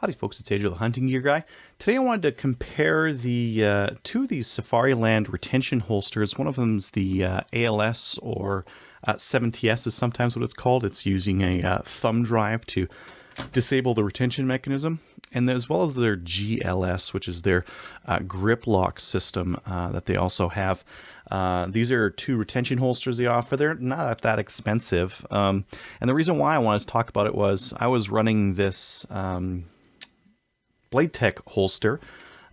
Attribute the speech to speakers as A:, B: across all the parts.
A: Howdy folks, it's Adriel the Hunting Gear Guy. Today I wanted to compare the two of these Safariland retention holsters. One of them is the ALS, or 7TS is sometimes what it's called. It's using a thumb drive to disable the retention mechanism, and as well as their GLS, which is their grip lock system that they also have. These are two retention holsters they offer. They're not that expensive, and the reason why I wanted to talk about it was I was running this Blade Tech holster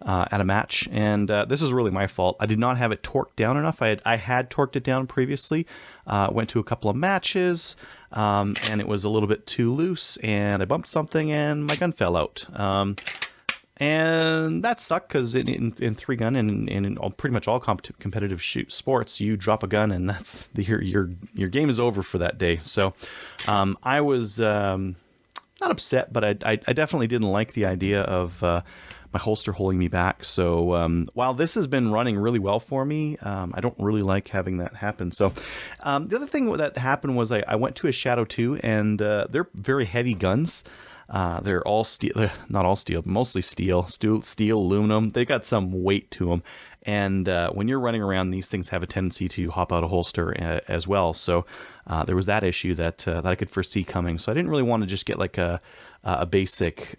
A: at a match, and this is really my fault. I did not have it torqued down enough. I had torqued it down previously, went to a couple of matches, and it was a little bit too loose, and I bumped something and my gun fell out. And that sucked because in 3-gun and in pretty much all competitive sports, you drop a gun and that's your game is over for that day. So I was not upset, but I definitely didn't like the idea of my holster holding me back. So while this has been running really well for me, I don't really like having that happen. So the other thing that happened was I went to a Shadow 2, and they're very heavy guns. They're all steel, not all steel, but mostly steel, aluminum. They've got some weight to them. And when you're running around, these things have a tendency to hop out of holster as well. So there was that issue that I could foresee coming. So I didn't really want to just get like a basic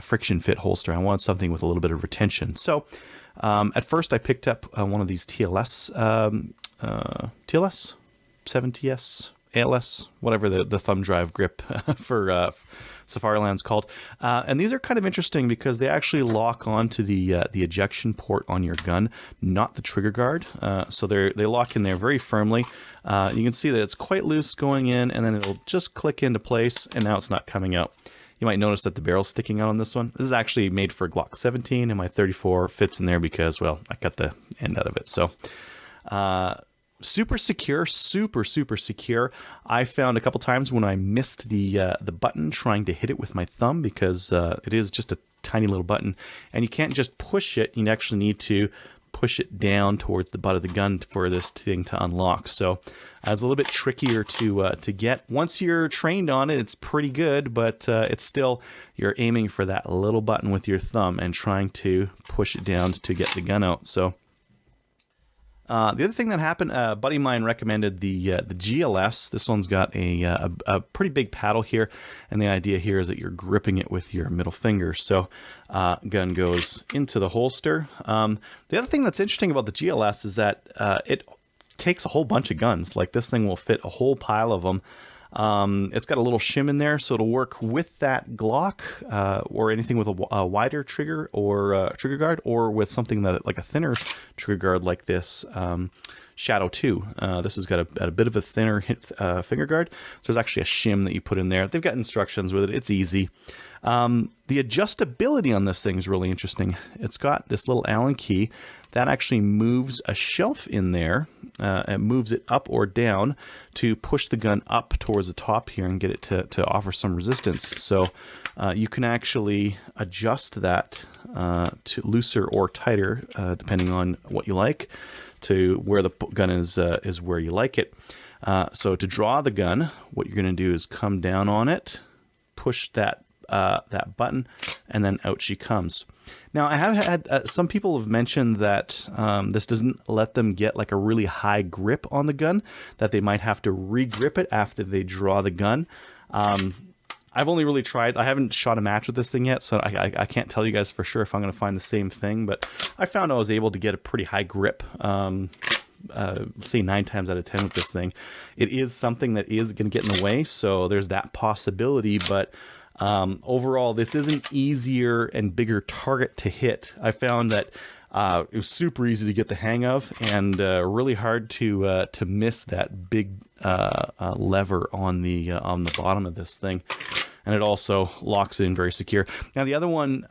A: friction fit holster. I wanted something with a little bit of retention. So at first I picked up one of these TLS, 7TS, ALS, whatever the thumb drive grip for Safariland's called. And these are kind of interesting because they actually lock onto the ejection port on your gun, not the trigger guard. So they lock in there very firmly. You can see that it's quite loose going in, and then it'll just click into place, and now it's not coming out. You might notice that the barrel's sticking out on this one. This is actually made for Glock 17, and my 34 fits in there because, well, I cut the end out of it. So super secure, super secure. I found a couple times when I missed the button trying to hit it with my thumb, because it is just a tiny little button, and you can't just push it. You actually need to push it down towards the butt of the gun for this thing to unlock. So it's a little bit trickier to get. Once you're trained on it, it's pretty good, but it's still, you're aiming for that little button with your thumb and trying to push it down to get the gun out. So the other thing that happened, a buddy of mine recommended the GLS. This one's got a pretty big paddle here, and the idea here is that you're gripping it with your middle finger. So gun goes into the holster. The other thing that's interesting about the GLS is that it takes a whole bunch of guns. Like, this thing will fit a whole pile of them. It's got a little shim in there, so it'll work with that Glock or anything with a wider trigger or trigger guard, or with something that like a thinner trigger guard like this Shadow 2. This has got a bit of a thinner finger guard, so there's actually a shim that you put in there. They've got instructions with it. It's easy. The adjustability on this thing is really interesting. It's got this little Allen key that actually moves a shelf in there. It moves it up or down to push the gun up towards the top here and get it to offer some resistance. So you can actually adjust that to looser or tighter, depending on what you like, to where the gun is where you like it. So to draw the gun, what you're going to do is come down on it, push that button, and then out she comes. Now, I have had some people have mentioned that this doesn't let them get like a really high grip on the gun, that they might have to re-grip it after they draw the gun. I've only really tried, I haven't shot a match with this thing yet, so I can't tell you guys for sure if I'm going to find the same thing, but I found I was able to get a pretty high grip. Say 9 times out of 10 with this thing. It is something that is going to get in the way, so there's that possibility, but overall, this is an easier and bigger target to hit. I found that it was super easy to get the hang of, and really hard to miss that big lever on the bottom of this thing. And it also locks it in very secure. Now, the other one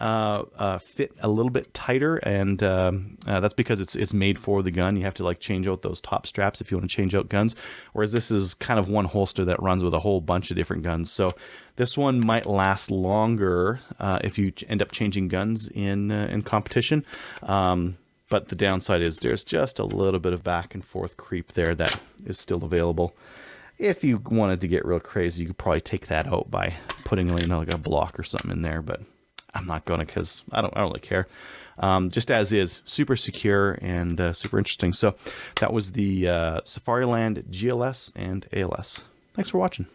A: fit a little bit tighter, and that's because it's made for the gun. You have to like change out those top straps if you want to change out guns, whereas this is kind of one holster that runs with a whole bunch of different guns. So this one might last longer if you end up changing guns in competition. But the downside is there's just a little bit of back and forth creep there that is still available. If you wanted to get real crazy, you could probably take that out by putting like a block or something in there, but I'm not going to, because I don't really care. Just as is, super secure and super interesting. So that was the Safariland GLS and ALS. Thanks for watching.